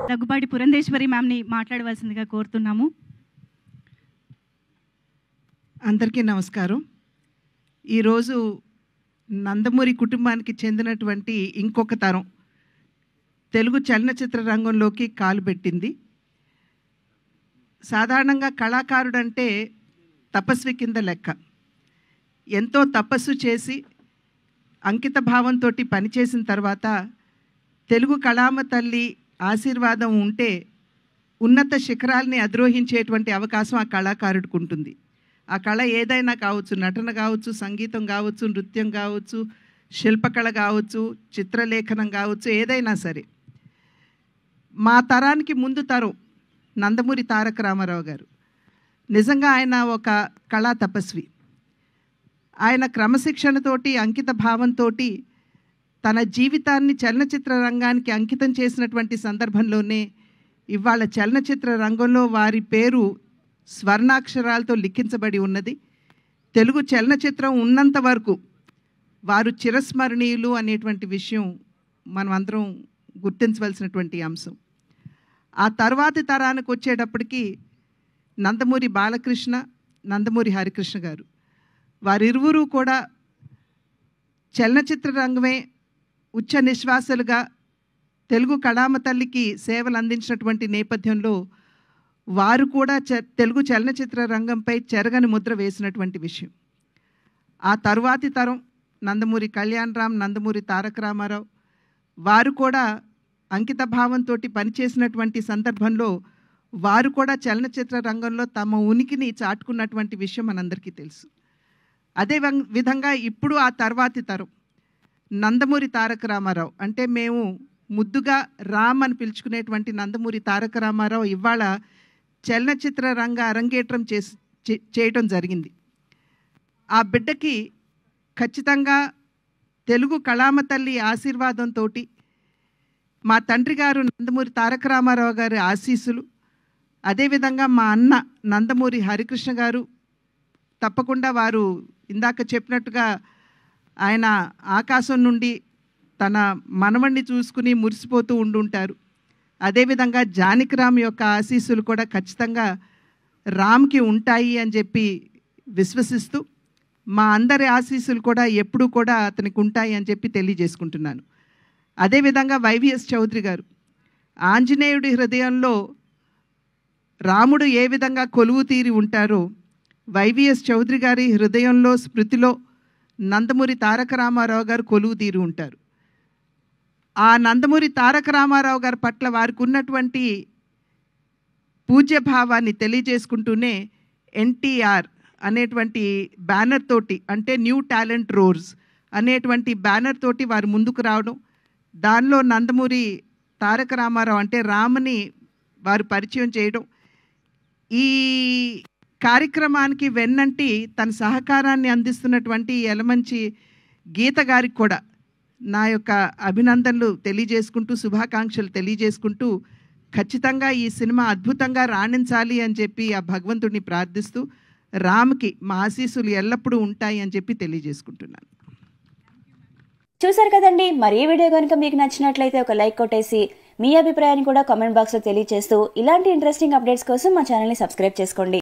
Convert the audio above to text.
దగ్గుబాటి పురంధేశ్వరి మ్యామ్ని మాట్లాడవలసిందిగా కోరుతున్నాము. అందరికీ నమస్కారం. ఈరోజు నందమూరి కుటుంబానికి చెందినటువంటి ఇంకొక తరం తెలుగు చలనచిత్ర రంగంలోకి కాలు పెట్టింది. సాధారణంగా కళాకారుడు అంటే తపస్వి కింద లెక్క. ఎంతో తపస్సు చేసి అంకిత భావంతో పనిచేసిన తర్వాత తెలుగు కళామ తల్లి ఆశీర్వాదం ఉంటే ఉన్నత శిఖరాల్ని అధిరోహించేటువంటి అవకాశం ఆ కళాకారుడికి ఉంటుంది. ఆ కళ ఏదైనా కావచ్చు, నటన కావచ్చు, సంగీతం కావచ్చు, నృత్యం కావచ్చు, శిల్పకళ కావచ్చు, చిత్రలేఖనం కావచ్చు, ఏదైనా సరే. మా తరానికి ముందు తరం నందమూరి తారక రామారావు గారు. నిజంగా ఆయన ఒక కళా తపస్వి. ఆయన క్రమశిక్షణతోటి అంకిత భావంతో తన జీవితాన్ని చలనచిత్ర రంగానికి అంకితం చేసినటువంటి సందర్భంలోనే ఇవాళ చలనచిత్ర రంగంలో వారి పేరు స్వర్ణాక్షరాలతో లిఖించబడి ఉన్నది. తెలుగు చలనచిత్రం ఉన్నంత వరకు వారు చిరస్మరణీయులు అనేటువంటి విషయం మనం అందరం గుర్తించవలసినటువంటి అంశం. ఆ తర్వాతి తరానికి వచ్చేటప్పటికి నందమూరి బాలకృష్ణ, నందమూరి హరికృష్ణ గారు, వారిరువురు కూడా చలనచిత్ర రంగమే ఉచ్చ నిశ్వాసలుగా తెలుగు కళామ తల్లికి సేవలు అందించినటువంటి నేపథ్యంలో వారు కూడా తెలుగు చలనచిత్ర రంగంపై చెరగని ముద్ర వేసినటువంటి విషయం. ఆ తరువాతి తరం నందమూరి కళ్యాణరామ్, నందమూరి తారక రామారావు వారు కూడా అంకిత భావంతో పనిచేసినటువంటి సందర్భంలో వారు కూడా చలనచిత్ర రంగంలో తమ ఉనికిని చాటుకున్నటువంటి విషయం మనందరికీ తెలుసు. అదే విధంగా ఇప్పుడు ఆ తర్వాతి తరం నందమూరి తారక రామారావు, అంటే మేము ముద్దుగా రామ్ అని పిలుచుకునేటువంటి నందమూరి తారక రామారావు ఇవాళ చలనచిత్ర రంగ అరంగేట్రం చేయటం జరిగింది. ఆ బిడ్డకి ఖచ్చితంగా తెలుగు కళామ తల్లి ఆశీర్వాదంతో మా తండ్రి గారు నందమూరి తారక రామారావు గారి ఆశీస్సులు, అదేవిధంగా మా అన్న నందమూరి హరికృష్ణ గారు తప్పకుండా వారు ఇందాక చెప్పినట్టుగా ఆయన ఆకాశం నుండి తన మనవణ్ణి చూసుకుని మురిసిపోతూ ఉండుంటారు. అదేవిధంగా జానకిరామ్ యొక్క ఆశీస్సులు కూడా ఖచ్చితంగా రామ్కి ఉంటాయి అని చెప్పి విశ్వసిస్తూ మా అందరి ఆశీస్సులు కూడా ఎప్పుడూ కూడా అతనికి ఉంటాయి అని చెప్పి తెలియజేసుకుంటున్నాను. అదేవిధంగా వైవిఎస్ చౌదరి గారు, ఆంజనేయుడి హృదయంలో రాముడు ఏ విధంగా కొలువు తీరి ఉంటారో వైవిఎస్ చౌదరి గారి హృదయంలో స్మృతిలో నందమూరి తారక రామారావు గారు కొలువు తీరి ఉంటారు. ఆ నందమూరి తారక రామారావు గారి పట్ల వారికి ఉన్నటువంటి పూజ్యభావాన్ని తెలియజేసుకుంటూనే ఎన్టీఆర్ అనేటువంటి బ్యానర్ తోటి, అంటే న్యూ టాలెంట్ రోర్స్ అనేటువంటి బ్యానర్ తోటి వారు ముందుకు రావడం, దానిలో నందమూరి తారక రామారావు అంటే రామ్ని వారు పరిచయం చేయడం, ఈ కార్యక్రమానికి వెన్నంటి తన సహకారాన్ని అందిస్తున్నటువంటి యలమంచి గీత గారికి కూడా నా యొక్క అభినందనలు తెలియజేసుకుంటూ, శుభాకాంక్షలు తెలియజేసుకుంటూ, ఖచ్చితంగా ఈ సినిమా అద్భుతంగా రాణించాలి అని చెప్పి ఆ భగవంతుడిని ప్రార్థిస్తూ రామ్కి మా ఆశీస్సులు ఎల్లప్పుడూ ఉంటాయి అని చెప్పి తెలియజేసుకుంటున్నాను. చూసారు కదండి, మరి ఈ వీడియో కనుక మీకు నచ్చినట్లయితే ఒక లైక్ కొట్టేసి మీ అభిప్రాయాన్ని కూడా కామెంట్ బాక్స్లో తెలియజేస్తూ ఇలాంటి ఇంట్రెస్టింగ్ అప్డేట్స్ కోసం మా ఛానల్ని సబ్స్క్రైబ్ చేసుకోండి.